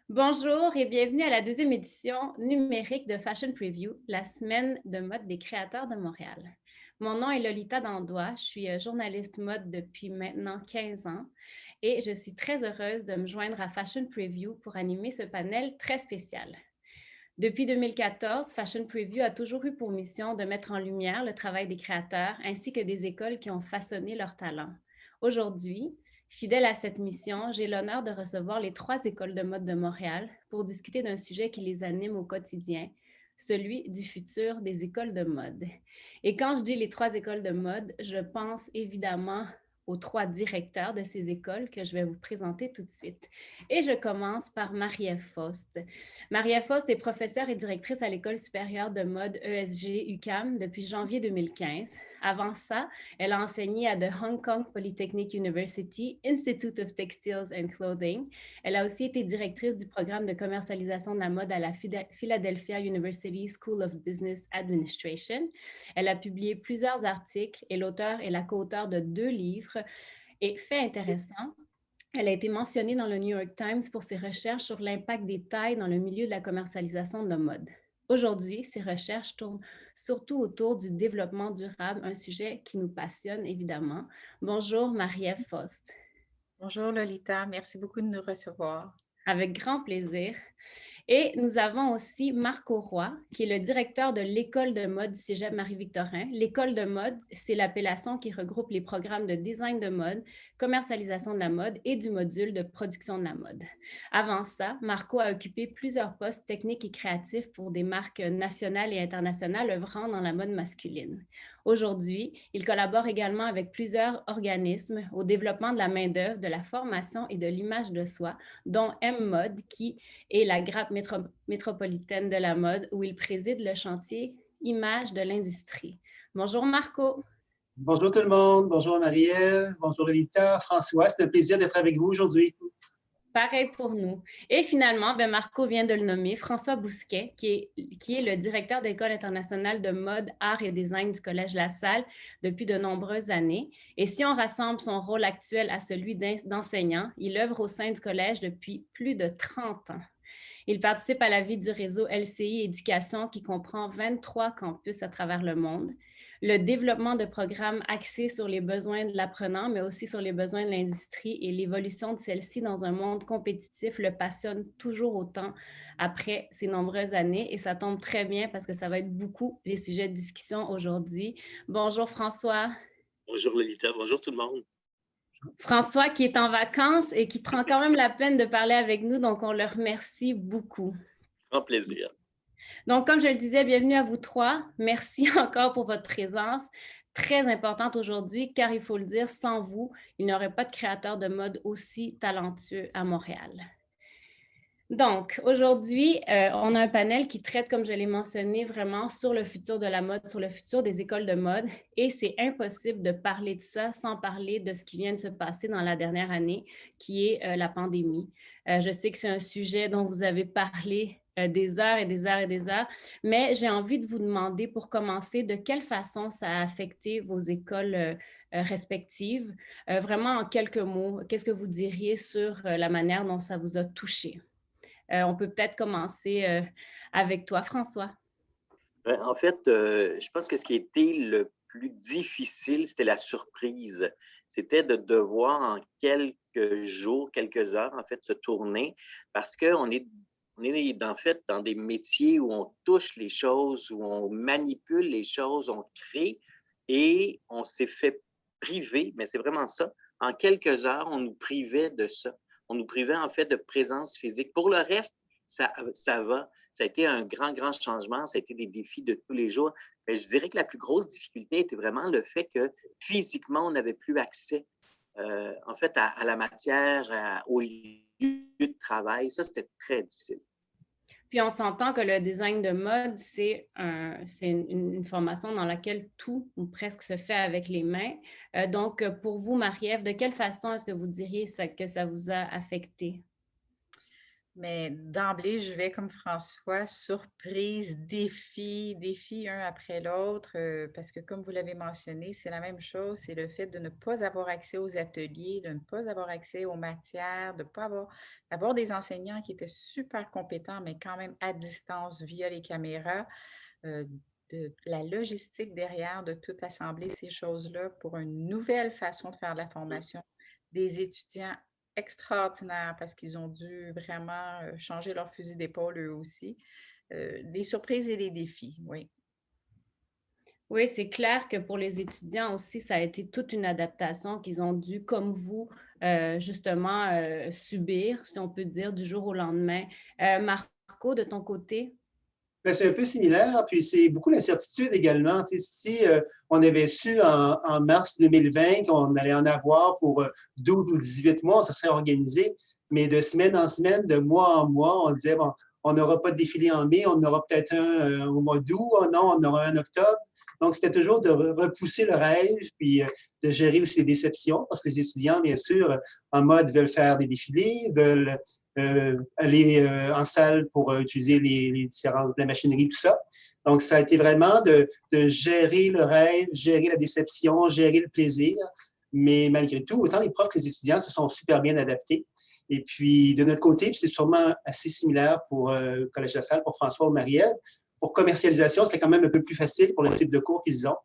Bonjour et bienvenue à la deuxième édition numérique de Fashion Preview, la semaine de mode des créateurs de Montréal. Mon nom est Lolita Dandois, je suis journaliste mode depuis maintenant 15 ans et je suis très heureuse de me joindre à Fashion Preview pour animer ce panel très spécial. Depuis 2014, Fashion Preview a toujours eu pour mission de mettre en lumière le travail des créateurs ainsi que des écoles qui ont façonné leur talent. Aujourd'hui, fidèle à cette mission, j'ai l'honneur de recevoir les 3 écoles de mode de Montréal pour discuter d'un sujet qui les anime au quotidien, celui du futur des écoles de mode. Et quand je dis les 3 écoles de mode, je pense évidemment aux 3 directeurs de ces écoles que je vais vous présenter tout de suite. Et je commence par Marie-Ève Faust. Marie-Ève Faust est professeure et directrice à l'École supérieure de mode ESG-UQAM depuis janvier 2015. Avant ça, elle a enseigné à The Hong Kong Polytechnic University, Institute of Textiles and Clothing. Elle a aussi été directrice du programme de commercialisation de la mode à la Philadelphia University School of Business Administration. Elle a publié plusieurs articles et l'auteur est la co-auteure de 2 livres. Et fait intéressant, elle a été mentionnée dans le New York Times pour ses recherches sur l'impact des tailles dans le milieu de la commercialisation de la mode. Aujourd'hui, ses recherches tournent surtout autour du développement durable, un sujet qui nous passionne évidemment. Bonjour Marie-Ève Faust. Bonjour Lolita, merci beaucoup de nous recevoir. Avec grand plaisir. Et nous avons aussi Marco Roy, qui est le directeur de l'École de mode du Cégep Marie-Victorin. L'École de mode, c'est l'appellation qui regroupe les programmes de design de mode, commercialisation de la mode et du module de production de la mode. Avant ça, Marco a occupé plusieurs postes techniques et créatifs pour des marques nationales et internationales œuvrant dans la mode masculine. Aujourd'hui, il collabore également avec plusieurs organismes au développement de la main-d'œuvre, de la formation et de l'image de soi, dont M-Mode, qui est la grappe métropolitaine de la mode, où il préside le chantier Image de l'industrie. Bonjour Marco. Bonjour tout le monde, bonjour Marie-Ève, bonjour Lolita, François, c'est un plaisir d'être avec vous aujourd'hui. Pareil pour nous. Et finalement, Marco vient de le nommer, François Bousquet, qui est le directeur de l'École internationale de mode, art et design du Collège La Salle depuis de nombreuses années. Et si on rassemble son rôle actuel à celui d'enseignant, il œuvre au sein du collège depuis plus de 30 ans. Il participe à la vie du réseau LCI Éducation qui comprend 23 campus à travers le monde. Le développement de programmes axés sur les besoins de l'apprenant, mais aussi sur les besoins de l'industrie et l'évolution de celle-ci dans un monde compétitif le passionne toujours autant après ces nombreuses années. Et ça tombe très bien parce que ça va être beaucoup les sujets de discussion aujourd'hui. Bonjour François. Bonjour Lolita, bonjour tout le monde. François qui est en vacances et qui prend quand même la peine de parler avec nous, donc on le remercie beaucoup. Grand plaisir. Donc, comme je le disais, bienvenue à vous 3. Merci encore pour votre présence, très importante aujourd'hui, car il faut le dire, sans vous, il n'y aurait pas de créateur de mode aussi talentueux à Montréal. Donc, aujourd'hui, on a un panel qui traite, comme je l'ai mentionné, vraiment sur le futur de la mode, sur le futur des écoles de mode. Et c'est impossible de parler de ça sans parler de ce qui vient de se passer dans la dernière année, qui est la pandémie. Je sais que c'est un sujet dont vous avez parlé des heures et des heures et des heures, mais j'ai envie de vous demander, pour commencer, de quelle façon ça a affecté vos écoles respectives. Vraiment, en quelques mots, qu'est-ce que vous diriez sur la manière dont ça vous a touché? On peut peut-être commencer avec toi, François. En fait, je pense que ce qui a été le plus difficile, c'était la surprise. C'était de devoir en quelques jours, quelques heures, en fait, se tourner parce qu'on est, en fait dans des métiers où on touche les choses, où on manipule les choses, on crée et on s'est fait priver, mais c'est vraiment ça. En quelques heures, on nous privait de ça. On nous privait en fait de présence physique. Pour le reste, ça va. Ça a été un grand, grand changement. Ça a été des défis de tous les jours. Mais je dirais que la plus grosse difficulté était vraiment le fait que physiquement, on n'avait plus accès en fait à la matière, au lieu de travail. Ça, c'était très difficile. Puis on s'entend que le design de mode, c'est une formation dans laquelle tout ou presque se fait avec les mains. Donc, pour vous, Marie-Ève, de quelle façon est-ce que vous diriez que ça vous a affecté? Mais d'emblée, je vais comme François, surprise, défi un après l'autre, parce que comme vous l'avez mentionné, c'est la même chose, c'est le fait de ne pas avoir accès aux ateliers, de ne pas avoir accès aux matières, de ne pas d'avoir des enseignants qui étaient super compétents, mais quand même à distance via les caméras, euh, de la logistique derrière, de tout assembler ces choses-là pour une nouvelle façon de faire de la formation des étudiants extraordinaires parce qu'ils ont dû vraiment changer leur fusil d'épaule eux aussi. Les surprises et les défis, oui. Oui, c'est clair que pour les étudiants aussi, ça a été toute une adaptation qu'ils ont dû, comme vous, justement, subir, si on peut dire, du jour au lendemain. Marco, de ton côté? Ben, c'est un peu similaire, puis c'est beaucoup l'incertitude également. Tu sais, si on avait su en mars 2020 qu'on allait en avoir pour 12 ou 18 mois, ça serait organisé. Mais de semaine en semaine, de mois en mois, on disait, bon, on n'aura pas de défilé en mai, on en aura peut-être un au mois d'août, oh non, on aura un en octobre. Donc, c'était toujours de repousser le rêve, puis de gérer aussi les déceptions, parce que les étudiants, bien sûr, en mode veulent faire des défilés, veulent aller en salle pour utiliser les différentes, la machinerie, tout ça. Donc, ça a été vraiment de gérer le rêve, gérer la déception, gérer le plaisir. Mais malgré tout, autant les profs que les étudiants se sont super bien adaptés. Et puis, de notre côté, c'est sûrement assez similaire pour le Collège de la Salle, pour François ou Marie-Ève. Pour commercialisation, c'était quand même un peu plus facile pour le type de cours qu'ils ont.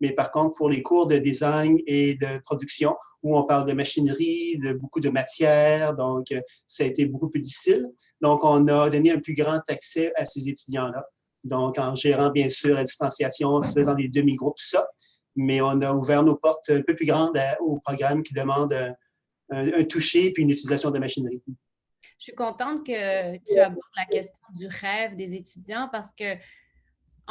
Mais par contre, pour les cours de design et de production, où on parle de machinerie, de beaucoup de matières, donc ça a été beaucoup plus difficile. Donc, on a donné un plus grand accès à ces étudiants-là. Donc, en gérant bien sûr la distanciation, en faisant des demi-groupes, tout ça. Mais on a ouvert nos portes un peu plus grandes aux programmes qui demandent un toucher puis une utilisation de machinerie. Je suis contente que tu abordes la question du rêve des étudiants parce que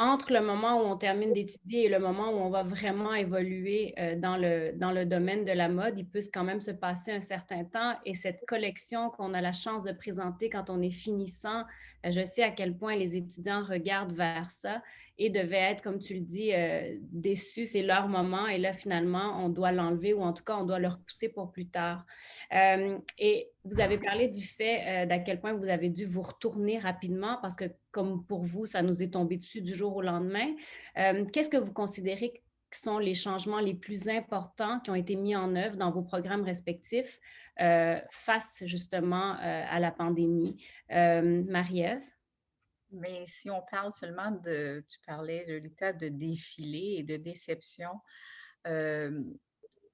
entre le moment où on termine d'étudier et le moment où on va vraiment évoluer dans le domaine de la mode, il peut quand même se passer un certain temps et cette collection qu'on a la chance de présenter quand on est finissant, je sais à quel point les étudiants regardent vers ça et devaient être, comme tu le dis, déçus, c'est leur moment et là, finalement, on doit l'enlever ou en tout cas, on doit le repousser pour plus tard. Et vous avez parlé du fait d'à quel point vous avez dû vous retourner rapidement parce que, comme pour vous, ça nous est tombé dessus du jour au lendemain. Qu'est-ce que vous considérez qui sont les changements les plus importants qui ont été mis en œuvre dans vos programmes respectifs face justement à la pandémie? Marie-Ève? Mais si on parle seulement tu parlais, Lolita, de défilé et de déception. euh,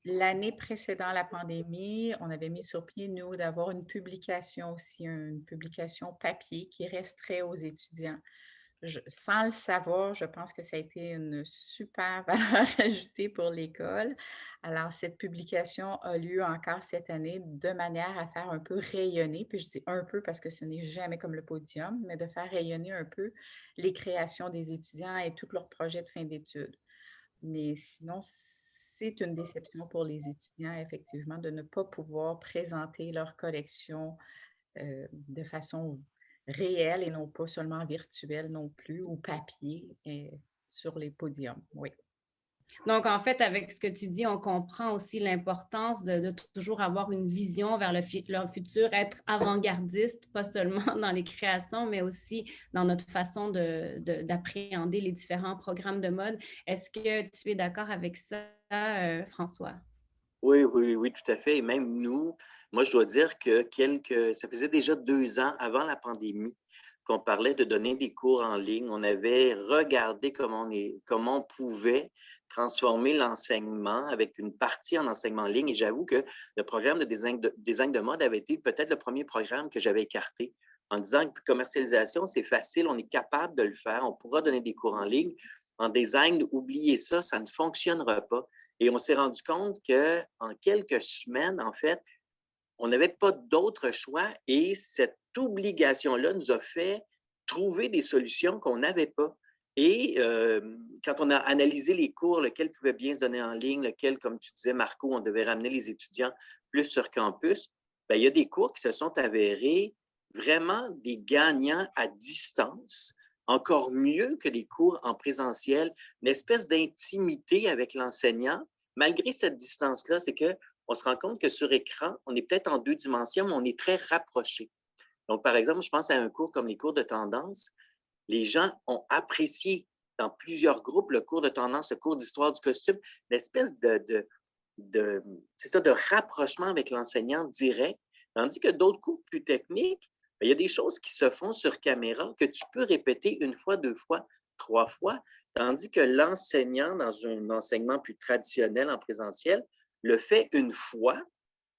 L'année précédant la pandémie, on avait mis sur pied, nous, d'avoir une publication aussi, une publication papier qui resterait aux étudiants. Sans le savoir, je pense que ça a été une super valeur ajoutée pour l'école. Alors, cette publication a lieu encore cette année de manière à faire un peu rayonner, puis je dis un peu parce que ce n'est jamais comme le podium, mais de faire rayonner un peu les créations des étudiants et tous leurs projets de fin d'études. Mais sinon, c'est une déception pour les étudiants, effectivement, de ne pas pouvoir présenter leur collection de façon réelle et non pas seulement virtuelle non plus, ou papier sur les podiums. Oui. Donc, en fait, avec ce que tu dis, on comprend aussi l'importance de toujours avoir une vision vers le futur, être avant-gardiste, pas seulement dans les créations, mais aussi dans notre façon d'appréhender les différents programmes de mode. Est-ce que tu es d'accord avec ça, François? Oui, tout à fait. Et même nous, moi, je dois dire que ça faisait déjà 2 ans avant la pandémie qu'on parlait de donner des cours en ligne. On avait regardé comment on pouvait transformer l'enseignement avec une partie en enseignement en ligne. Et j'avoue que le programme de design de mode avait été peut-être le premier programme que j'avais écarté en disant que commercialisation, c'est facile, on est capable de le faire, on pourra donner des cours en ligne. En design, oubliez ça, ça ne fonctionnera pas. Et on s'est rendu compte qu'en quelques semaines, en fait, on n'avait pas d'autre choix et cette obligation-là nous a fait trouver des solutions qu'on n'avait pas. Et quand on a analysé les cours, lequel pouvait bien se donner en ligne, lequel, comme tu disais, Marco, on devait ramener les étudiants plus sur campus, bien, il y a des cours qui se sont avérés vraiment des gagnants à distance, encore mieux que des cours en présentiel, une espèce d'intimité avec l'enseignant. Malgré cette distance-là, c'est qu'on se rend compte que sur écran, on est peut-être en 2 dimensions, mais on est très rapprochés. Donc, par exemple, je pense à un cours comme les cours de tendance. Les gens ont apprécié dans plusieurs groupes le cours de tendance, le cours d'histoire du costume, l'espèce c'est ça, de rapprochement avec l'enseignant direct, tandis que d'autres cours plus techniques, il y a des choses qui se font sur caméra que tu peux répéter une fois, deux fois, trois fois, tandis que l'enseignant, dans un enseignement plus traditionnel en présentiel, le fait une fois,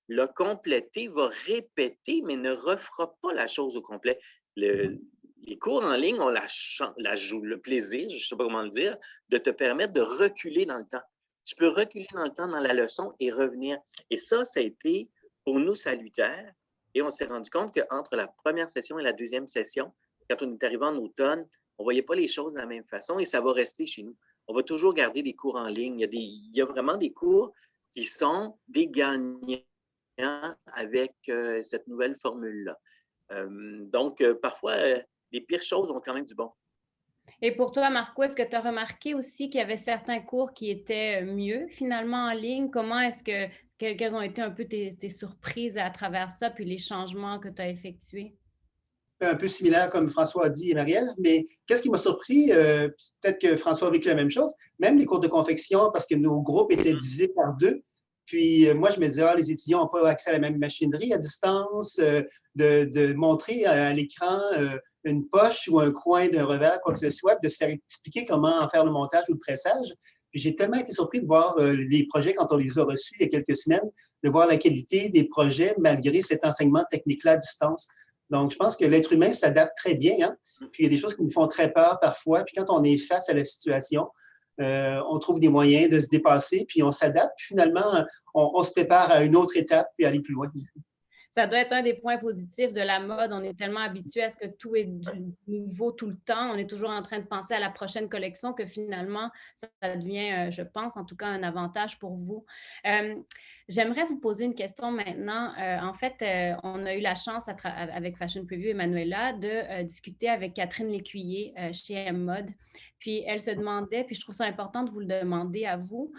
l'a complété, va répéter, mais ne refera pas la chose au complet. Les cours en ligne ont le plaisir, je ne sais pas comment le dire, de te permettre de reculer dans le temps. Tu peux reculer dans le temps dans la leçon et revenir. Et ça a été pour nous salutaire. Et on s'est rendu compte qu'entre la première session et la deuxième session, quand on est arrivé en automne, on ne voyait pas les choses de la même façon et ça va rester chez nous. On va toujours garder des cours en ligne. Il y a vraiment des cours qui sont des gagnants avec cette nouvelle formule-là. Donc, parfois, les pires choses ont quand même du bon. Et pour toi, Marco, est-ce que tu as remarqué aussi qu'il y avait certains cours qui étaient mieux finalement en ligne? Comment est-ce quelles ont été un peu tes surprises à travers ça, puis les changements que tu as effectués? Un peu similaire comme François a dit et Marielle, mais qu'est-ce qui m'a surpris? Peut-être que François a vécu la même chose, même les cours de confection, parce que nos groupes étaient divisés par deux. Puis moi, je me disais, les étudiants n'ont pas accès à la même machinerie à distance, de montrer à l'écran une poche ou un coin d'un revers, quoi que ce soit, de se faire expliquer comment faire le montage ou le pressage. Puis j'ai tellement été surpris de voir les projets quand on les a reçus il y a quelques semaines, de voir la qualité des projets malgré cet enseignement technique-là à distance. Donc, je pense que l'être humain s'adapte très bien. Hein? Puis, il y a des choses qui nous font très peur parfois. Puis, quand on est face à la situation, on trouve des moyens de se dépasser, puis on s'adapte. Puis, finalement, on se prépare à une autre étape, puis aller plus loin. Ça doit être un des points positifs de la mode. On est tellement habitué à ce que tout est nouveau tout le temps. On est toujours en train de penser à la prochaine collection que finalement, ça devient, je pense, en tout cas, un avantage pour vous. J'aimerais vous poser une question maintenant. En fait, on a eu la chance avec Fashion Preview, Emmanuela, de discuter avec Catherine Lécuyer chez M-Mode. Puis elle se demandait, puis je trouve ça important de vous le demander à vous,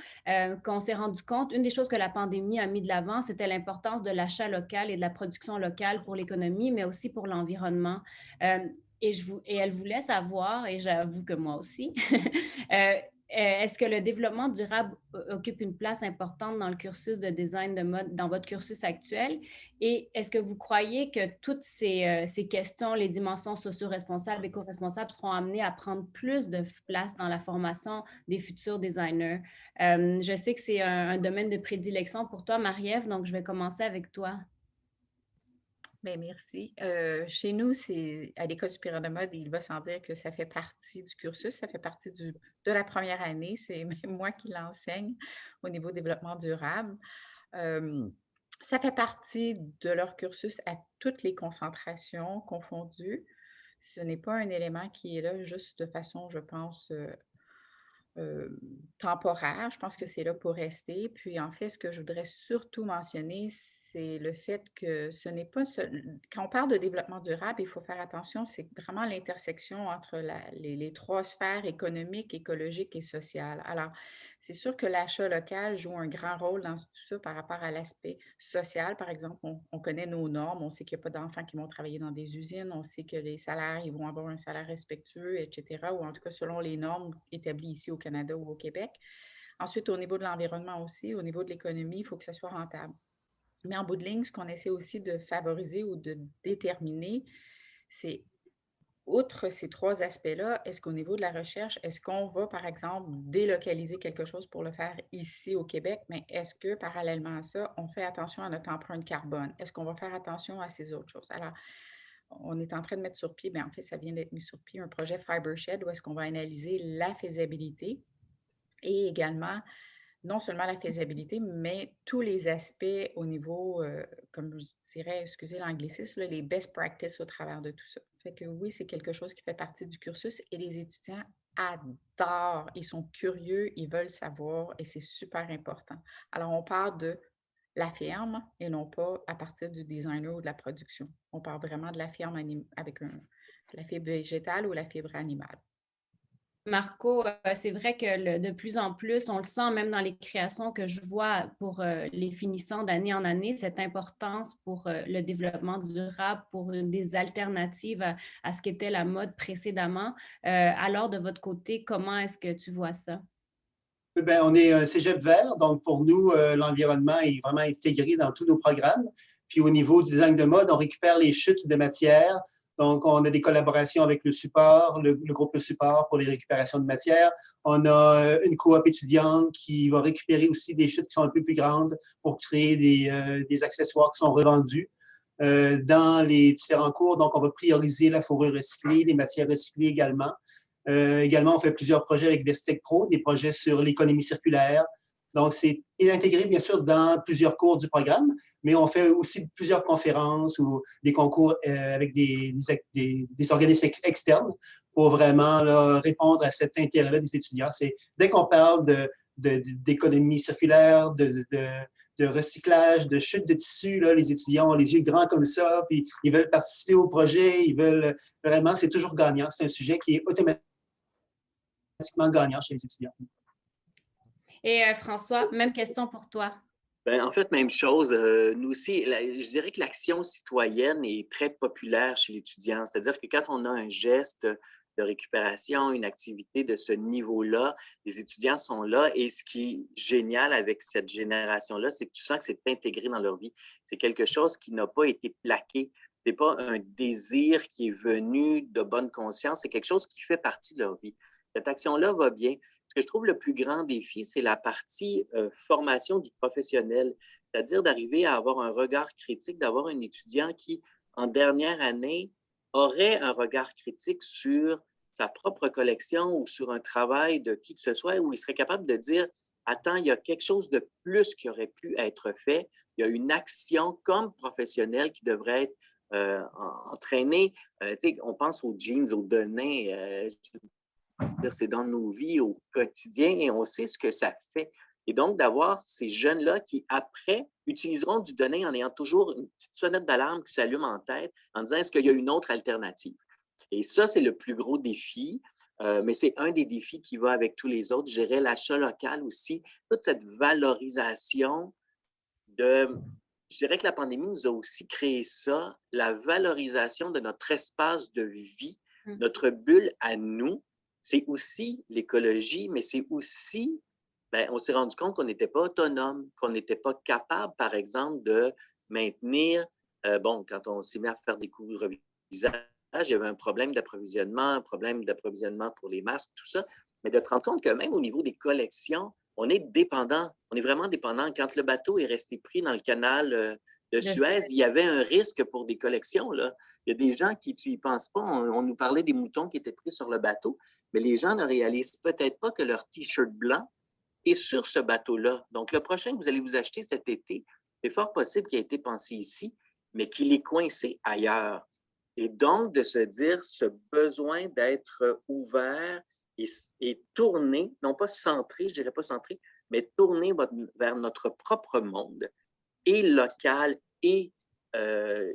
qu'on s'est rendu compte, une des choses que la pandémie a mis de l'avant, c'était l'importance de l'achat local et de la production locale pour l'économie, mais aussi pour l'environnement. Et elle voulait savoir, et j'avoue que moi aussi, est-ce que le développement durable occupe une place importante dans le cursus de design de mode, dans votre cursus actuel? Et est-ce que vous croyez que toutes ces questions, les dimensions socio-responsables, éco-responsables, seront amenées à prendre plus de place dans la formation des futurs designers? Je sais que c'est un domaine de prédilection pour toi, Marie-Ève, donc je vais commencer avec toi. Bien, merci. Chez nous, à l'École supérieure de mode, il va sans dire que ça fait partie du cursus, ça fait partie de la première année. C'est même moi qui l'enseigne au niveau développement durable. Ça fait partie de leur cursus à toutes les concentrations confondues. Ce n'est pas un élément qui est là juste de façon, je pense, temporaire. Je pense que c'est là pour rester. Puis en fait, ce que je voudrais surtout mentionner, c'est le fait que ce n'est pas quand on parle de développement durable, il faut faire attention, c'est vraiment l'intersection entre les trois sphères économiques, écologiques et sociales. Alors, c'est sûr que l'achat local joue un grand rôle dans tout ça par rapport à l'aspect social. Par exemple, on connaît nos normes, on sait qu'il n'y a pas d'enfants qui vont travailler dans des usines, on sait que les salaires, ils vont avoir un salaire respectueux, etc., ou en tout cas selon les normes établies ici au Canada ou au Québec. Ensuite, au niveau de l'environnement aussi, au niveau de l'économie, il faut que ça soit rentable. Mais en bout de ligne, ce qu'on essaie aussi de favoriser ou de déterminer, c'est, outre ces trois aspects-là, est-ce qu'au niveau de la recherche, est-ce qu'on va, par exemple, délocaliser quelque chose pour le faire ici au Québec, mais est-ce que, parallèlement à ça, on fait attention à notre empreinte carbone? Est-ce qu'on va faire attention à ces autres choses? Alors, on est en train de mettre sur pied, bien en fait, ça vient d'être mis sur pied, un projet Fibershed où est-ce qu'on va analyser la faisabilité et également non seulement la faisabilité, mais tous les aspects au niveau, comme je dirais, excusez l'anglicisme, les best practices au travers de tout ça. Fait que oui, c'est quelque chose qui fait partie du cursus et les étudiants adorent, ils sont curieux, ils veulent savoir et c'est super important. Alors, on parle de la ferme et non pas à partir du designer ou de la production. On parle vraiment de la ferme avec la fibre végétale ou la fibre animale. Marco, c'est vrai que de plus en plus, on le sent même dans les créations que je vois pour les finissants d'année en année, cette importance pour le développement durable, pour des alternatives à ce qu'était la mode précédemment. Alors, de votre côté, comment est-ce que tu vois ça? Ben, on est un cégep vert, donc pour nous, l'environnement est vraiment intégré dans tous nos programmes. Puis au niveau du design de mode, on récupère les chutes de matière. Donc, on a des collaborations avec le support, le groupe Le Support pour les récupérations de matière. On a une coop étudiante qui va récupérer aussi des chutes qui sont un peu plus grandes pour créer des accessoires qui sont revendus dans les différents cours. Donc, on va prioriser la fourrure recyclée, les matières recyclées également. Également, on fait plusieurs projets avec Vestec Pro, des projets sur l'économie circulaire. Donc, c'est intégré, bien sûr, dans plusieurs cours du programme, mais on fait aussi plusieurs conférences ou des concours avec des organismes externes pour vraiment là, répondre à cet intérêt-là des étudiants. Dès qu'on parle d'économie circulaire, de recyclage, de chute de tissu, là, les étudiants ont les yeux grands comme ça, puis ils veulent participer au projet, ils veulent vraiment, c'est toujours gagnant. C'est un sujet qui est automatiquement gagnant chez les étudiants. Et François, même question pour toi. Ben, en fait, même chose. Nous aussi, je dirais que l'action citoyenne est très populaire chez l'étudiant. C'est-à-dire que quand on a un geste de récupération, une activité de ce niveau-là, les étudiants sont là. Et ce qui est génial avec cette génération-là, c'est que tu sens que c'est intégré dans leur vie. C'est quelque chose qui n'a pas été plaqué. Ce n'est pas un désir qui est venu de bonne conscience. C'est quelque chose qui fait partie de leur vie. Cette action-là va bien. Ce que je trouve le plus grand défi, c'est la partie formation du professionnel, c'est-à-dire d'arriver à avoir un regard critique, d'avoir un étudiant qui, en dernière année, aurait un regard critique sur sa propre collection ou sur un travail de qui que ce soit, où il serait capable de dire, attends, il y a quelque chose de plus qui aurait pu être fait, il y a une action comme professionnelle qui devrait être entraînée. On pense aux jeans, aux données, c'est dans nos vies au quotidien et on sait ce que ça fait. Et donc, d'avoir ces jeunes-là qui, après, utiliseront du donné en ayant toujours une petite sonnette d'alarme qui s'allume en tête en disant est-ce qu'il y a une autre alternative? Et ça, c'est le plus gros défi, mais c'est un des défis qui va avec tous les autres. Je dirais l'achat local aussi, toute cette valorisation de. Je dirais que la pandémie nous a aussi créé ça, la valorisation de notre espace de vie, notre bulle à nous. C'est aussi l'écologie, mais c'est aussi, on s'est rendu compte qu'on n'était pas autonome, qu'on n'était pas capable, par exemple, de maintenir, quand on s'est mis à faire des couvre-visages, il y avait un problème d'approvisionnement pour les masques, tout ça, mais de te rendre compte que même au niveau des collections, on est dépendant, on est vraiment dépendant. Quand le bateau est resté pris dans le canal de Suez, il y avait un risque pour des collections, là. Il y a des gens qui, tu n'y penses pas, on nous parlait des moutons qui étaient pris sur le bateau, mais les gens ne réalisent peut-être pas que leur T-shirt blanc est sur ce bateau-là. Donc, le prochain que vous allez vous acheter cet été, c'est fort possible qu'il ait été pensé ici, mais qu'il est coincé ailleurs. Et donc, de se dire ce besoin d'être ouvert et tourné, non pas centré, je dirais pas centré, mais tourné vers notre propre monde, et local et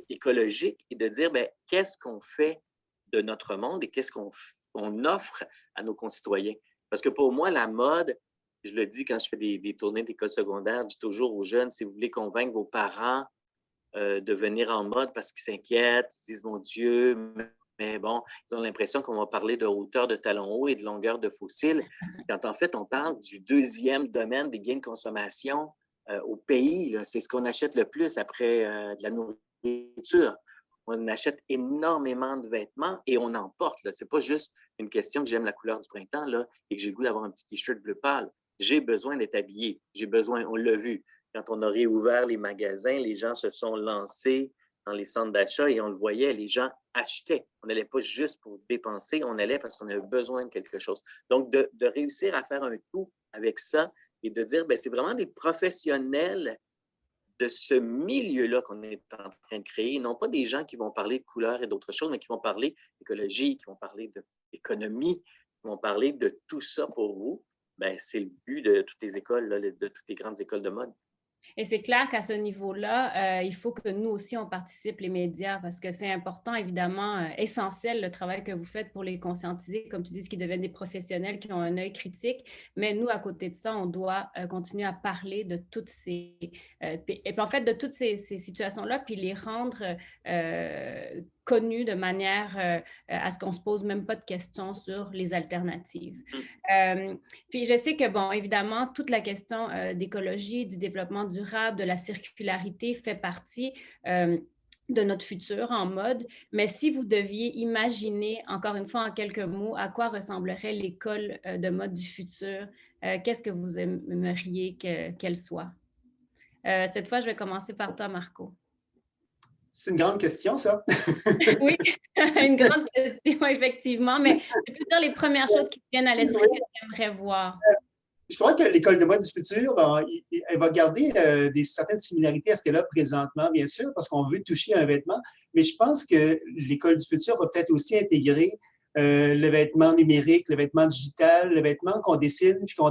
écologique, et de dire qu'est-ce qu'on fait de notre monde et qu'est-ce qu'on offre à nos concitoyens. Parce que pour moi, la mode, je le dis quand je fais des tournées d'école secondaire, je dis toujours aux jeunes, si vous voulez convaincre vos parents de venir en mode parce qu'ils s'inquiètent, ils disent, mon Dieu, mais bon, ils ont l'impression qu'on va parler de hauteur de talons hauts et de longueur de fossiles, quand en fait, on parle du deuxième domaine des gains de consommation au pays. C'est ce qu'on achète le plus après de la nourriture. On achète énormément de vêtements et on en porte. Ce n'est pas juste une question que j'aime la couleur du printemps là, et que j'ai le goût d'avoir un petit T-shirt bleu pâle. J'ai besoin d'être habillé. J'ai besoin, on l'a vu, quand on a réouvert les magasins, les gens se sont lancés dans les centres d'achat et on le voyait, les gens achetaient. On n'allait pas juste pour dépenser, on allait parce qu'on avait besoin de quelque chose. Donc, de réussir à faire un tout avec ça et de dire, c'est vraiment des professionnels de ce milieu-là qu'on est en train de créer, non pas des gens qui vont parler de couleurs et d'autres choses, mais qui vont parler d'écologie, qui vont parler d'économie, qui vont parler de tout ça pour vous. C'est le but de toutes les écoles, là, de toutes les grandes écoles de mode. Et c'est clair qu'à ce niveau-là, il faut que nous aussi, on participe, les médias, parce que c'est important, évidemment, essentiel, le travail que vous faites pour les conscientiser, comme tu dis, qu'ils deviennent des professionnels qui ont un œil critique. Mais nous, à côté de ça, on doit continuer à parler de toutes ces... et puis, en fait, de toutes ces situations-là, puis les rendre connues de manière à ce qu'on ne se pose même pas de questions sur les alternatives. Puis je sais que, bon, évidemment, toute la question d'écologie, du développement durable, de la circularité fait partie de notre futur en mode. Mais si vous deviez imaginer, encore une fois, en quelques mots, à quoi ressemblerait l'école de mode du futur, qu'est-ce que vous aimeriez qu'elle soit? Cette fois, je vais commencer par toi, Marco. C'est une grande question, ça. Oui, une grande question, effectivement, mais je peux dire les premières choses qui viennent à l'esprit que tu aimerais voir. Je crois que l'école de mode du futur, ben, elle va garder certaines similarités à ce qu'elle a présentement, bien sûr, parce qu'on veut toucher un vêtement, mais je pense que l'école du futur va peut-être aussi intégrer le vêtement numérique, le vêtement digital, le vêtement qu'on dessine puis on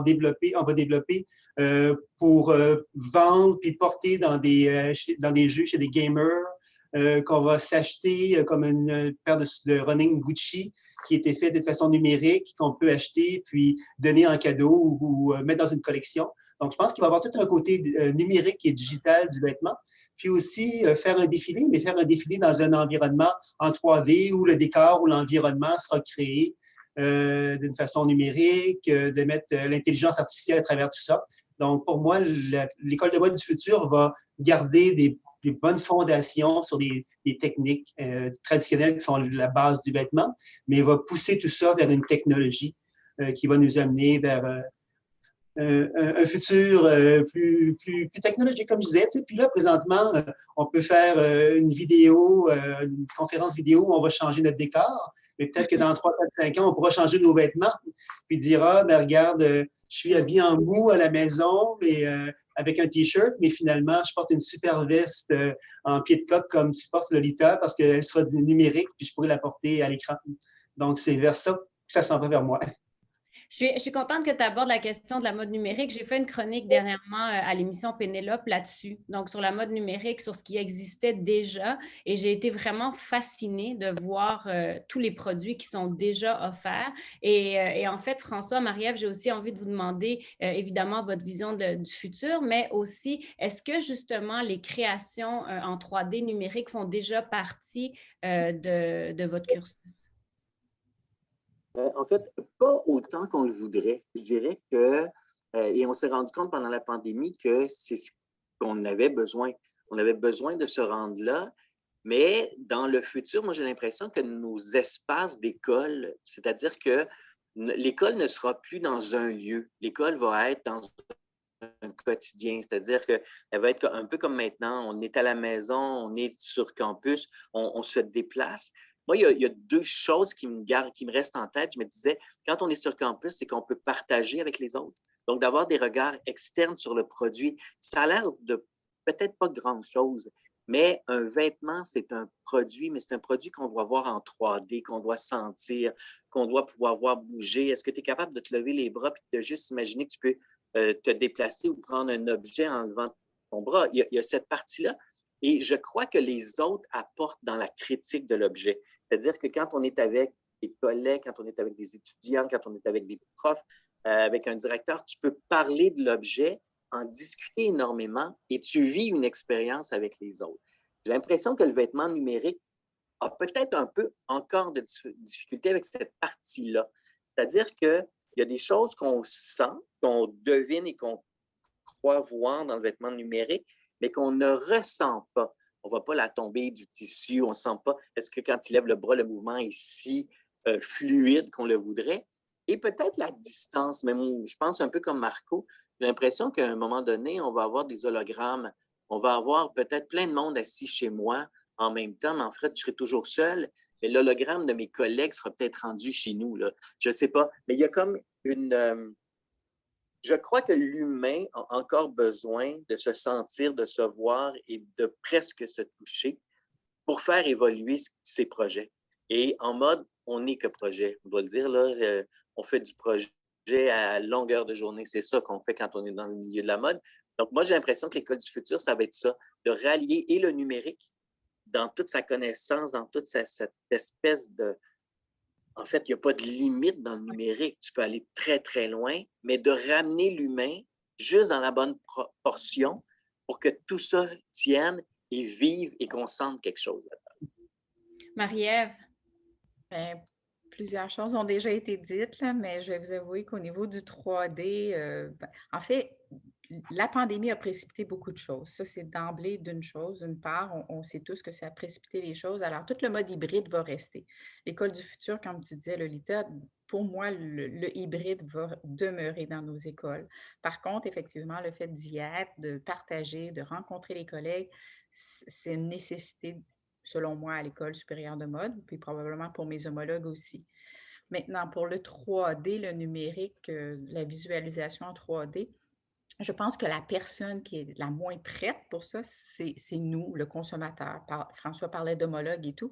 va développer pour vendre puis porter dans des jeux chez des gamers, qu'on va s'acheter comme une paire de running Gucci qui a été fait de façon numérique, qu'on peut acheter puis donner en cadeau ou mettre dans une collection. Donc, je pense qu'il va y avoir tout un côté numérique et digital du vêtement. Puis aussi faire un défilé, mais faire un défilé dans un environnement en 3D où le décor ou l'environnement sera créé d'une façon numérique, de mettre l'intelligence artificielle à travers tout ça. Donc, pour moi, l'école de mode du futur va garder des bonnes fondations sur des techniques traditionnelles qui sont la base du vêtement, mais va pousser tout ça vers une technologie qui va nous amener vers un futur plus technologique, comme je disais. Puis là, présentement, on peut faire une conférence vidéo où on va changer notre décor, mais peut-être que dans 3, 4, 5 ans, on pourra changer nos vêtements, puis dire, ah, ben regarde, je suis habillé en mou à la maison, mais avec un T-shirt, mais finalement, je porte une super veste en pied de coq comme tu portes Lolita parce qu'elle sera numérique, puis je pourrais la porter à l'écran. Donc, c'est vers ça que ça s'en va vers moi. Je suis contente que tu abordes la question de la mode numérique. J'ai fait une chronique dernièrement à l'émission Pénélope là-dessus, donc sur la mode numérique, sur ce qui existait déjà. Et j'ai été vraiment fascinée de voir tous les produits qui sont déjà offerts. Et en fait, François, Marie-Ève, j'ai aussi envie de vous demander évidemment votre vision du futur, mais aussi, est-ce que justement les créations en 3D numérique font déjà partie de votre cursus? En fait, pas autant qu'on le voudrait. Je dirais que, et on s'est rendu compte pendant la pandémie que c'est ce qu'on avait besoin. On avait besoin de se rendre là, mais dans le futur, moi, j'ai l'impression que nos espaces d'école, c'est-à-dire que l'école ne sera plus dans un lieu. L'école va être dans un quotidien, c'est-à-dire qu'elle va être un peu comme maintenant, on est à la maison, on est sur campus, on se déplace. Moi, il y a deux choses qui me restent en tête. Je me disais, quand on est sur campus, c'est qu'on peut partager avec les autres. Donc, d'avoir des regards externes sur le produit, ça a l'air de peut-être pas grand-chose, mais un vêtement, c'est un produit, mais c'est un produit qu'on doit voir en 3D, qu'on doit sentir, qu'on doit pouvoir voir bouger. Est-ce que tu es capable de te lever les bras et de juste imaginer que tu peux te déplacer ou prendre un objet en levant ton bras? Il y a cette partie-là. Et je crois que les autres apportent dans la critique de l'objet. C'est-à-dire que quand on est avec des collègues, quand on est avec des étudiants, quand on est avec des profs, avec un directeur, tu peux parler de l'objet, en discuter énormément et tu vis une expérience avec les autres. J'ai l'impression que le vêtement numérique a peut-être un peu encore de difficulté avec cette partie-là. C'est-à-dire qu'il y a des choses qu'on sent, qu'on devine et qu'on croit voir dans le vêtement numérique, mais qu'on ne ressent pas. On ne voit pas la tombée du tissu, on ne sent pas, est-ce que quand il lève le bras, le mouvement est si fluide qu'on le voudrait? Et peut-être la distance, même, je pense un peu comme Marco, j'ai l'impression qu'à un moment donné, on va avoir des hologrammes, on va avoir peut-être plein de monde assis chez moi en même temps, mais en fait, je serai toujours seul, mais l'hologramme de mes collègues sera peut-être rendu chez nous, là. Je ne sais pas, mais il y a comme une... je crois que l'humain a encore besoin de se sentir, de se voir et de presque se toucher pour faire évoluer ses projets. Et en mode, on n'est que projet. On doit le dire, là, on fait du projet à longueur de journée. C'est ça qu'on fait quand on est dans le milieu de la mode. Donc, moi, j'ai l'impression que l'École du futur, ça va être ça, de rallier et le numérique dans toute sa connaissance, dans toute cette espèce de... En fait, il n'y a pas de limite dans le numérique. Tu peux aller très, très loin, mais de ramener l'humain juste dans la bonne proportion pour que tout ça tienne et vive et qu'on sente quelque chose là-dedans. Marie-Ève? Ben, plusieurs choses ont déjà été dites, là, mais je vais vous avouer qu'au niveau du 3D, en fait, la pandémie a précipité beaucoup de choses. Ça, c'est d'emblée d'une chose. D'une part, on sait tous que ça a précipité les choses. Alors, tout le mode hybride va rester. L'école du futur, comme tu disais, Lolita, pour moi, le hybride va demeurer dans nos écoles. Par contre, effectivement, le fait d'y être, de partager, de rencontrer les collègues, c'est une nécessité, selon moi, à l'École supérieure de mode, puis probablement pour mes homologues aussi. Maintenant, pour le 3D, le numérique, la visualisation en 3D, je pense que la personne qui est la moins prête pour ça, c'est nous, le consommateur. François parlait d'homologue et tout,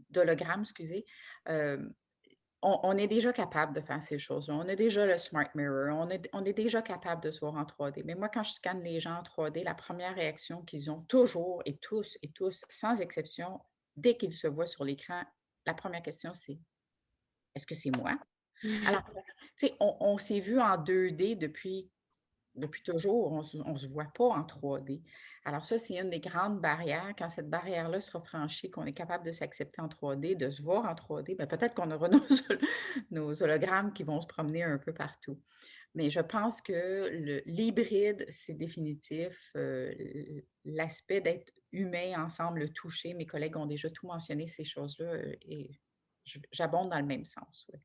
d'hologramme, excusez. Euh, on est déjà capable de faire ces choses-là. On a déjà le Smart Mirror, on est déjà capable de se voir en 3D. Mais moi, quand je scanne les gens en 3D, la première réaction qu'ils ont toujours, et tous, sans exception, dès qu'ils se voient sur l'écran, la première question, c'est: est-ce que c'est moi? Alors, tu sais, on s'est vu en 2D depuis toujours, on ne se voit pas en 3D. Alors ça, c'est une des grandes barrières. Quand cette barrière-là sera franchie, qu'on est capable de s'accepter en 3D, de se voir en 3D, bien, peut-être qu'on aura nos hologrammes qui vont se promener un peu partout. Mais je pense que l'hybride, c'est définitif. L'aspect d'être humain ensemble, le toucher, mes collègues ont déjà tout mentionné, ces choses-là, et j'abonde dans le même sens. Oui.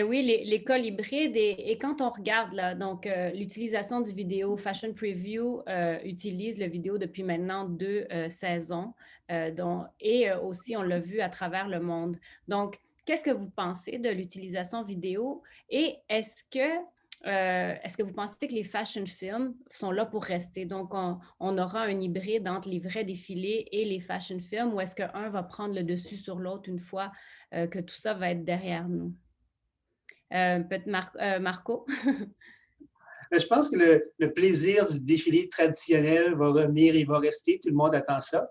Oui, l'école hybride, et quand on regarde là, donc l'utilisation du vidéo, Fashion Preview utilise le vidéo depuis maintenant 2 saisons, et aussi on l'a vu à travers le monde. Donc, qu'est-ce que vous pensez de l'utilisation vidéo et est-ce que vous pensez que les fashion films sont là pour rester? Donc, on aura un hybride entre les vrais défilés et les fashion films, ou est-ce qu'un va prendre le dessus sur l'autre une fois que tout ça va être derrière nous? Peut-être Marco? Je pense que le plaisir du défilé traditionnel va revenir et va rester. Tout le monde attend ça.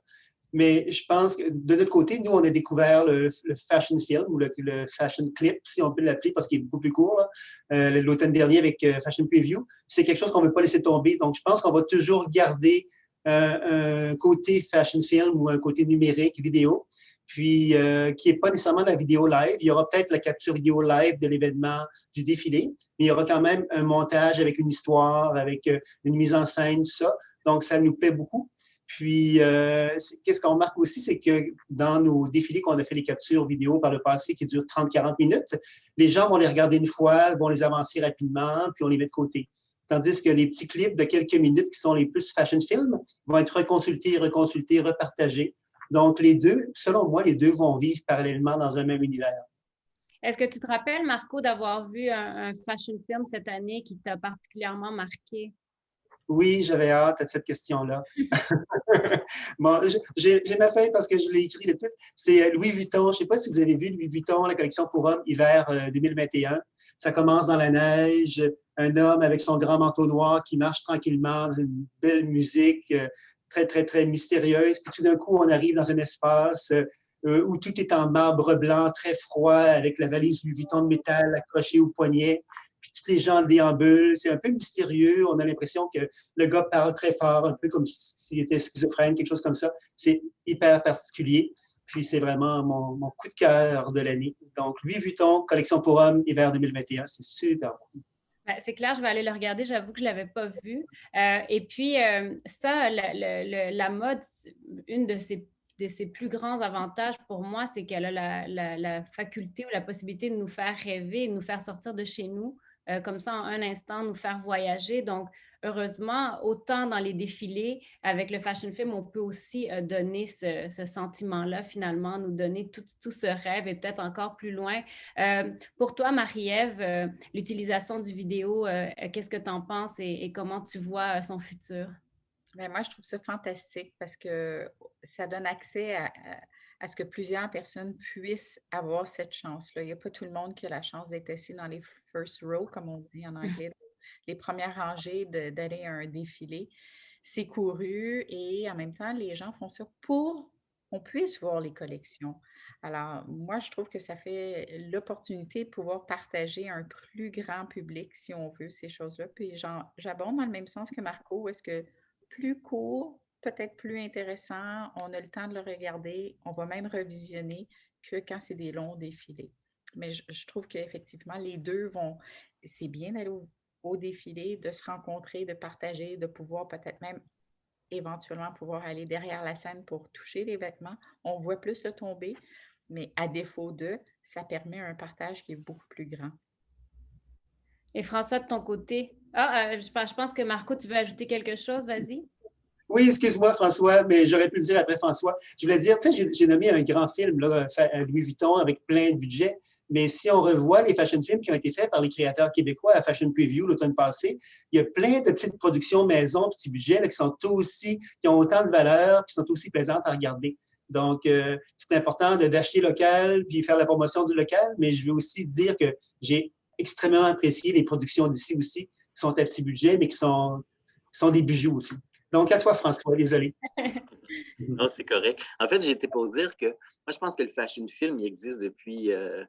Mais je pense que de notre côté, nous, on a découvert le fashion film ou le fashion clip, si on peut l'appeler, parce qu'il est beaucoup plus court, l'automne dernier avec Fashion Preview. C'est quelque chose qu'on ne veut pas laisser tomber. Donc, je pense qu'on va toujours garder un côté fashion film ou un côté numérique, vidéo, puis qui n'est pas nécessairement la vidéo live. Il y aura peut-être la capture vidéo live de l'événement du défilé, mais il y aura quand même un montage avec une histoire, avec une mise en scène, tout ça. Donc, ça nous plaît beaucoup. Puis, qu'est-ce qu'on remarque aussi, c'est que dans nos défilés qu'on a fait les captures vidéo par le passé qui durent 30-40 minutes, les gens vont les regarder une fois, vont les avancer rapidement, puis on les met de côté. Tandis que les petits clips de quelques minutes qui sont les plus fashion films vont être reconsultés, repartagés. Donc, les deux, selon moi, les deux vont vivre parallèlement dans un même univers. Est-ce que tu te rappelles, Marco, d'avoir vu un fashion film cette année qui t'a particulièrement marqué? Oui, j'avais hâte à cette question-là. Bon, j'ai ma feuille parce que je l'ai écrit, le titre. C'est Louis Vuitton. Je ne sais pas si vous avez vu Louis Vuitton, la collection pour hommes hiver 2021. Ça commence dans la neige, un homme avec son grand manteau noir qui marche tranquillement dans une belle musique très, très, très mystérieuse. Puis tout d'un coup, on arrive dans un espace où tout est en marbre blanc, très froid, avec la valise Louis Vuitton de métal accrochée au poignet. Puis tous les gens déambulent. C'est un peu mystérieux. On a l'impression que le gars parle très fort, un peu comme s'il était schizophrène, quelque chose comme ça. C'est hyper particulier. Puis c'est vraiment mon coup de cœur de l'année. Donc, Louis Vuitton, collection pour hommes, hiver 2021, c'est super bon. C'est clair, je vais aller le regarder. J'avoue que je ne l'avais pas vu. Et puis, ça, la mode, une de ses plus grands avantages pour moi, c'est qu'elle a la faculté ou la possibilité de nous faire rêver, de nous faire sortir de chez nous, comme ça, en un instant, nous faire voyager. Donc, heureusement, autant dans les défilés, avec le fashion film, on peut aussi donner ce sentiment-là, finalement, nous donner tout ce rêve et peut-être encore plus loin. Pour toi, Marie-Ève, l'utilisation du vidéo, qu'est-ce que tu en penses et comment tu vois son futur? Bien, moi, je trouve ça fantastique parce que ça donne accès à ce que plusieurs personnes puissent avoir cette chance-là. Il n'y a pas tout le monde qui a la chance d'être assis dans les first row, comme on dit en anglais, les premières rangées d'aller à un défilé. C'est couru et en même temps, les gens font ça pour qu'on puisse voir les collections. Alors, moi, je trouve que ça fait l'opportunité de pouvoir partager à un plus grand public, si on veut, ces choses-là. Puis j'abonde dans le même sens que Marco, où est-ce que plus court, peut-être plus intéressant, on a le temps de le regarder, on va même revisionner que quand c'est des longs défilés. Mais je trouve qu'effectivement, les deux vont, c'est bien d'aller au défilé, de se rencontrer, de partager, de pouvoir peut-être même éventuellement pouvoir aller derrière la scène pour toucher les vêtements. On voit plus le tomber, mais à défaut de, ça permet un partage qui est beaucoup plus grand. Et François, de ton côté? Ah, je pense que Marco, tu veux ajouter quelque chose? Vas-y. Oui, excuse-moi, François, mais j'aurais pu le dire après François. Je voulais dire, tu sais, j'ai nommé un grand film, là, à Louis Vuitton, avec plein de budget. Mais si on revoit les fashion films qui ont été faits par les créateurs québécois à Fashion Preview l'automne passé, il y a plein de petites productions maison, petits budgets, là, qui ont autant de valeur, qui sont aussi plaisantes à regarder. Donc, c'est important d'acheter local puis faire la promotion du local, mais je veux aussi dire que j'ai extrêmement apprécié les productions d'ici aussi, qui sont à petit budget, mais qui sont des bijoux aussi. Donc, à toi, François, désolé. Non, c'est correct. En fait, j'étais pour dire que moi, je pense que le fashion film, il existe depuis, je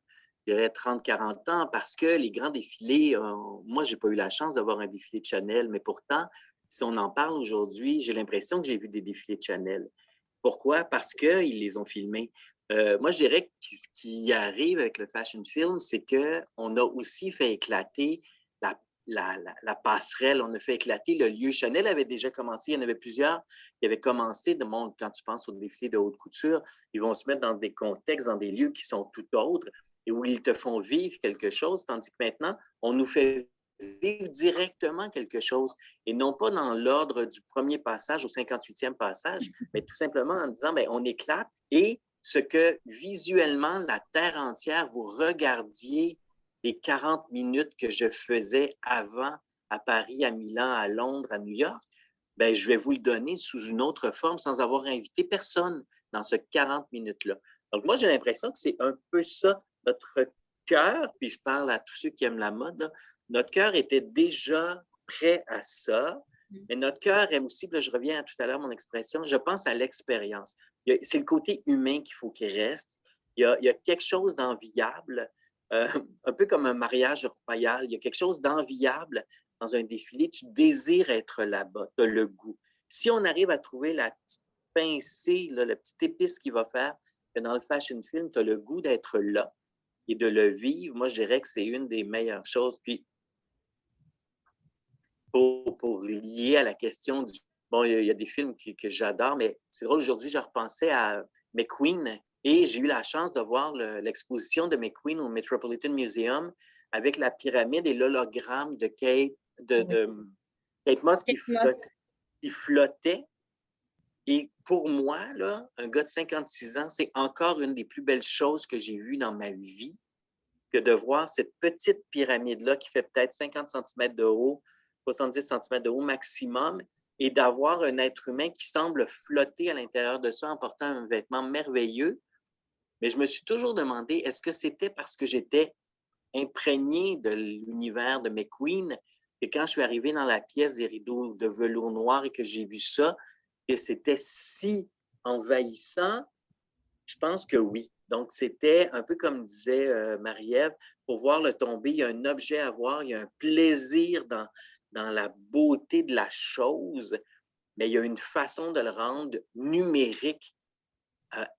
dirais, 30-40 ans parce que les grands défilés, moi, je n'ai pas eu la chance d'avoir un défilé de Chanel, mais pourtant, si on en parle aujourd'hui, j'ai l'impression que j'ai vu des défilés de Chanel. Pourquoi? Parce qu'ils les ont filmés. Moi, je dirais que ce qui arrive avec le fashion film, c'est qu'on a aussi fait éclater la passerelle, on a fait éclater le lieu. Chanel avait déjà commencé, il y en avait plusieurs qui avaient commencé, quand tu penses au défilé de haute couture, ils vont se mettre dans des contextes, dans des lieux qui sont tout autres et où ils te font vivre quelque chose, tandis que maintenant, on nous fait vivre directement quelque chose et non pas dans l'ordre du premier passage au 58e passage, mais tout simplement en disant, bien, on éclate et ce que visuellement la terre entière, vous regardiez les 40 minutes que je faisais avant à Paris, à Milan, à Londres, à New York, ben, je vais vous le donner sous une autre forme sans avoir invité personne dans ce 40 minutes-là. Donc, moi, j'ai l'impression que c'est un peu ça, notre cœur, puis je parle à tous ceux qui aiment la mode, là, notre cœur était déjà prêt à ça, mais notre cœur aime aussi, puis là, je reviens à tout à l'heure, mon expression, je pense à l'expérience. C'est le côté humain qu'il faut qu'il reste. Il y a quelque chose d'enviable, un peu comme un mariage royal. Il y a quelque chose d'enviable dans un défilé. Tu désires être là-bas, tu as le goût. Si on arrive à trouver la petite pincée, là, la petite épice qui va faire que dans le fashion film, tu as le goût d'être là et de le vivre, moi, je dirais que c'est une des meilleures choses. Puis, pour lier à la question du... Bon, il y a des films que j'adore, mais c'est drôle, aujourd'hui, je repensais à McQueen et j'ai eu la chance de voir l'exposition de McQueen au Metropolitan Museum avec la pyramide et l'hologramme de Kate Moss qui flottait. Et pour moi, là, un gars de 56 ans, c'est encore une des plus belles choses que j'ai vues dans ma vie que de voir cette petite pyramide-là qui fait peut-être 50 cm de haut, 70 cm de haut maximum, et d'avoir un être humain qui semble flotter à l'intérieur de ça en portant un vêtement merveilleux. Mais je me suis toujours demandé, est-ce que c'était parce que j'étais imprégné de l'univers de McQueen que quand je suis arrivé dans la pièce des rideaux de velours noir et que j'ai vu ça, que c'était si envahissant? Je pense que oui. Donc, c'était un peu comme disait Marie-Ève, pour voir le tomber, il y a un objet à voir, il y a un plaisir dans la beauté de la chose, mais il y a une façon de le rendre numérique,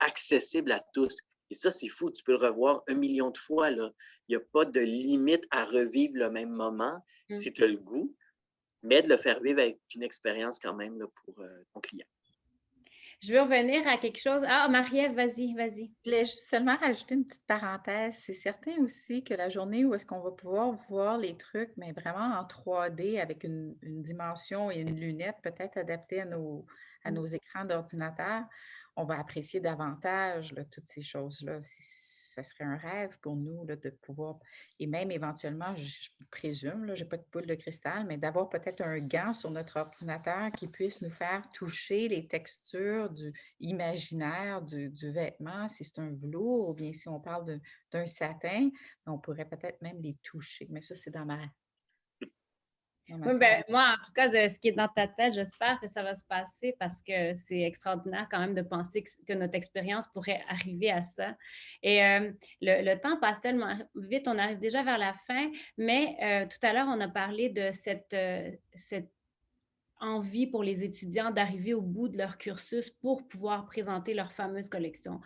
accessible à tous. Et ça, c'est fou, tu peux le revoir 1 million de fois, là. Il n'y a pas de limite à revivre le même moment si tu as le goût, mais de le faire vivre avec une expérience quand même là, pour ton client. Je veux revenir à quelque chose. Ah, Marie-Ève, vas-y, vas-y. Je voulais juste seulement rajouter une petite parenthèse. C'est certain aussi que la journée où est-ce qu'on va pouvoir voir les trucs, mais vraiment en 3D avec une dimension et une lunette peut-être adaptée à nos écrans d'ordinateur, on va apprécier davantage là, toutes ces choses-là. Ça serait un rêve pour nous là, de pouvoir, et même éventuellement, je présume, je n'ai pas de boule de cristal, mais d'avoir peut-être un gant sur notre ordinateur qui puisse nous faire toucher les textures du imaginaire du vêtement, si c'est un velours ou bien si on parle d'un satin, on pourrait peut-être même les toucher. Mais ça, c'est dans Oui, ben, moi, en tout cas, de ce qui est dans ta tête, j'espère que ça va se passer parce que c'est extraordinaire quand même de penser que notre expérience pourrait arriver à ça. Et le temps passe tellement vite, on arrive déjà vers la fin, mais tout à l'heure, on a parlé de cette envie pour les étudiants d'arriver au bout de leur cursus pour pouvoir présenter leur fameuse collection.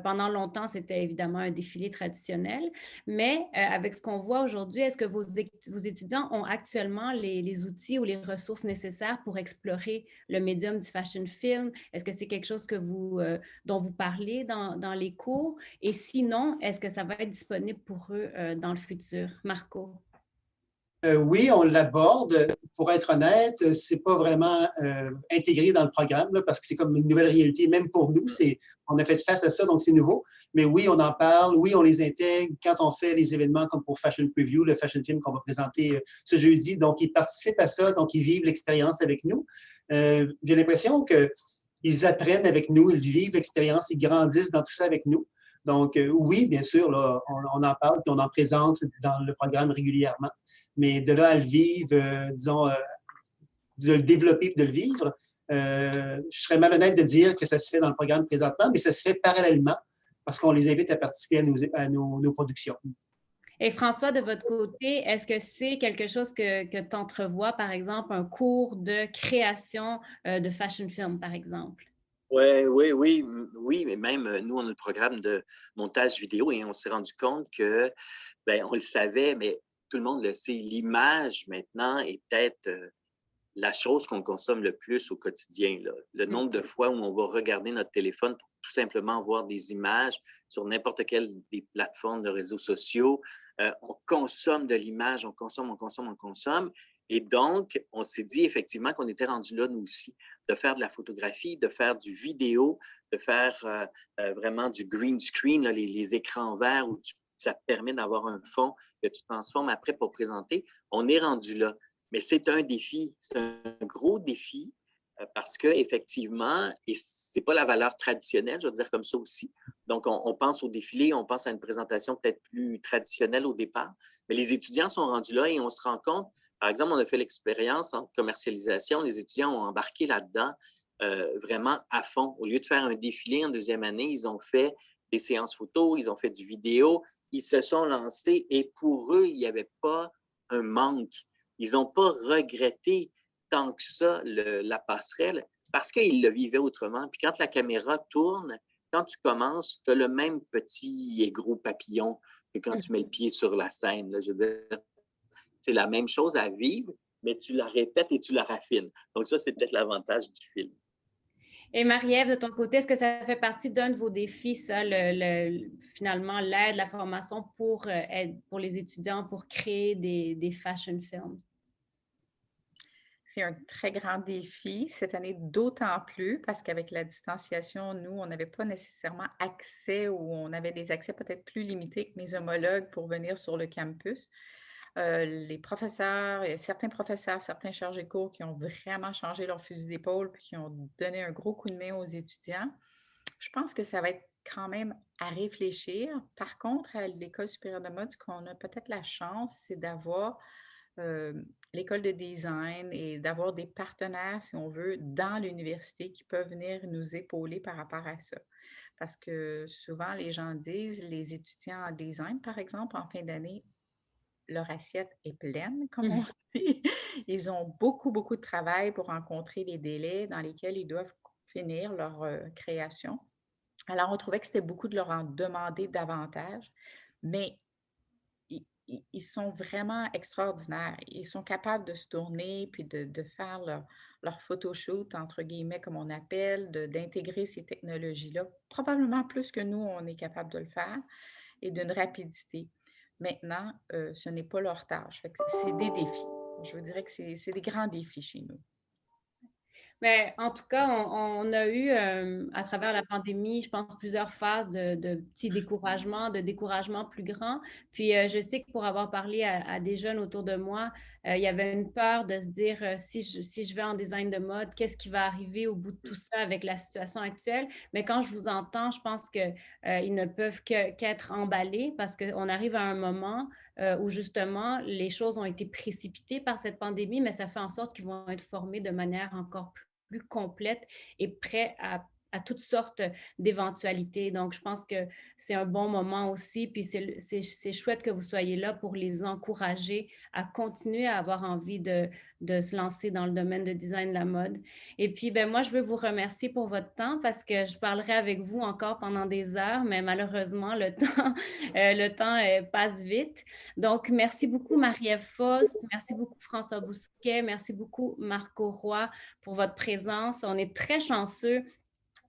Pendant longtemps, c'était évidemment un défilé traditionnel, mais avec ce qu'on voit aujourd'hui, est-ce que vos étudiants ont actuellement les outils ou les ressources nécessaires pour explorer le médium du fashion film? Est-ce que c'est quelque chose dont vous parlez dans les cours? Et sinon, est-ce que ça va être disponible pour eux dans le futur? Marco? Oui, on l'aborde. Pour être honnête, c'est pas vraiment intégré dans le programme là, parce que c'est comme une nouvelle réalité, même pour nous. On a fait face à ça, donc c'est nouveau. Mais oui, on en parle. Oui, on les intègre quand on fait les événements comme pour Fashion Preview, le fashion film qu'on va présenter ce jeudi. Donc, ils participent à ça, donc ils vivent l'expérience avec nous. J'ai l'impression qu'ils apprennent avec nous, ils vivent l'expérience, ils grandissent dans tout ça avec nous. Donc, oui, bien sûr, là, on en parle, puis on en présente dans le programme régulièrement. Mais de là à le vivre, disons, de le développer et de le vivre, je serais malhonnête de dire que ça se fait dans le programme présentement, mais ça se fait parallèlement parce qu'on les invite à participer à nos productions. Et François, de votre côté, est-ce que c'est quelque chose que tu entrevois, par exemple, un cours de création de fashion film, par exemple? Oui, mais même nous, on a le programme de montage vidéo et on s'est rendu compte que, ben, on le savait, mais tout le monde le sait, l'image maintenant est peut-être la chose qu'on consomme le plus au quotidien, là. Le nombre de fois où on va regarder notre téléphone pour tout simplement voir des images sur n'importe quelle des plateformes de réseaux sociaux. On consomme de l'image, on consomme. Et donc, on s'est dit effectivement qu'on était rendu là, nous aussi, de faire de la photographie, de faire du vidéo, de faire vraiment du green screen, là, les écrans verts où ça te permet d'avoir un fond que tu transformes après pour présenter. On est rendu là. Mais c'est un défi, c'est un gros défi parce qu'effectivement, et ce n'est pas la valeur traditionnelle, je veux dire comme ça aussi. Donc, on pense au défilé, on pense à une présentation peut-être plus traditionnelle au départ, mais les étudiants sont rendus là et on se rend compte, par exemple, on a fait l'expérience en commercialisation, les étudiants ont embarqué là-dedans vraiment à fond. Au lieu de faire un défilé en deuxième année, ils ont fait des séances photos, ils ont fait du vidéo, ils se sont lancés et pour eux, il n'y avait pas un manque. Ils n'ont pas regretté tant que ça la passerelle parce qu'ils le vivaient autrement. Puis quand la caméra tourne, quand tu commences, tu as le même petit et gros papillon que quand tu mets le pied sur la scène. Là, je veux dire, c'est la même chose à vivre, mais tu la répètes et tu la raffines. Donc ça, c'est peut-être l'avantage du film. Et Marie-Ève, de ton côté, est-ce que ça fait partie d'un de vos défis, ça, finalement, l'aide, la formation pour les étudiants pour créer des fashion films? C'est un très grand défi cette année, d'autant plus parce qu'avec la distanciation, nous, on n'avait pas nécessairement accès ou on avait des accès peut-être plus limités que mes homologues pour venir sur le campus. Les professeurs, certains professeurs, certains chargés de cours qui ont vraiment changé leur fusil d'épaule puis qui ont donné un gros coup de main aux étudiants. Je pense que ça va être quand même à réfléchir. Par contre, à l'École supérieure de mode, ce qu'on a peut-être la chance, c'est d'avoir l'école de design et d'avoir des partenaires, si on veut, dans l'université qui peuvent venir nous épauler par rapport à ça. Parce que souvent, les gens disent, les étudiants en design, par exemple, en fin d'année, leur assiette est pleine, comme on dit. Ils ont beaucoup, beaucoup de travail pour rencontrer les délais dans lesquels ils doivent finir leur création. Alors, on trouvait que c'était beaucoup de leur en demander davantage, mais ils sont vraiment extraordinaires. Ils sont capables de se tourner puis de faire leur photoshoot, entre guillemets, comme on appelle, d'intégrer ces technologies-là, probablement plus que nous, on est capable de le faire, et d'une rapidité. Maintenant, ce n'est pas leur tâche. Fait que c'est des défis. Je vous dirais que c'est des grands défis chez nous. Mais en tout cas, on a eu, à travers la pandémie, je pense, plusieurs phases de petits découragements, de découragements plus grands. Puis, je sais que pour avoir parlé à des jeunes autour de moi, il y avait une peur de se dire, si je vais en design de mode, qu'est-ce qui va arriver au bout de tout ça avec la situation actuelle? Mais quand je vous entends, je pense qu'ils ne peuvent qu'être emballés parce qu'on arrive à un moment où justement les choses ont été précipitées par cette pandémie, mais ça fait en sorte qu'ils vont être formés de manière encore plus complète et prêts à toutes sortes d'éventualités. Donc, je pense que c'est un bon moment aussi, puis c'est chouette que vous soyez là pour les encourager à continuer à avoir envie de se lancer dans le domaine de design de la mode. Et puis, ben moi, je veux vous remercier pour votre temps parce que je parlerai avec vous encore pendant des heures, mais malheureusement, le temps passe vite. Donc, merci beaucoup Marie-Ève Faust, merci beaucoup François Bousquet, merci beaucoup Marco Roy pour votre présence. On est très chanceux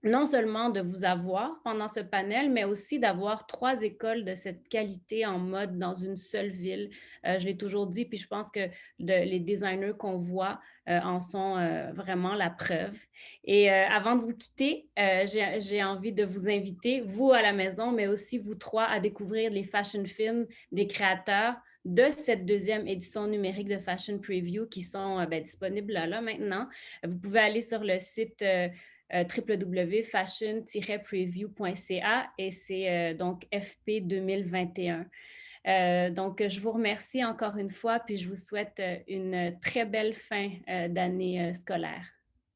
non seulement de vous avoir pendant ce panel, mais aussi d'avoir 3 écoles de cette qualité en mode dans une seule ville. Je l'ai toujours dit, puis je pense que les designers qu'on voit en sont vraiment la preuve. Et avant de vous quitter, j'ai envie de vous inviter, vous à la maison, mais aussi vous 3, à découvrir les fashion films des créateurs de cette 2e édition numérique de Fashion Preview qui sont disponibles là maintenant. Vous pouvez aller sur le site www.fashion-preview.ca et c'est donc FP 2021. Donc, je vous remercie encore une fois, puis je vous souhaite une très belle fin d'année scolaire.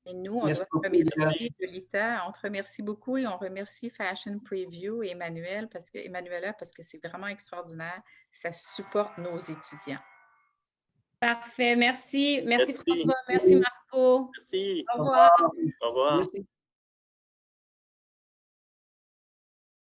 Et nous, on doit remercier Lolita, on te remercie beaucoup et on remercie Fashion Preview et Emmanuela parce que c'est vraiment extraordinaire. Ça supporte nos étudiants. Parfait, merci. Merci François, merci Marco. Merci. Au revoir. Au revoir. Merci.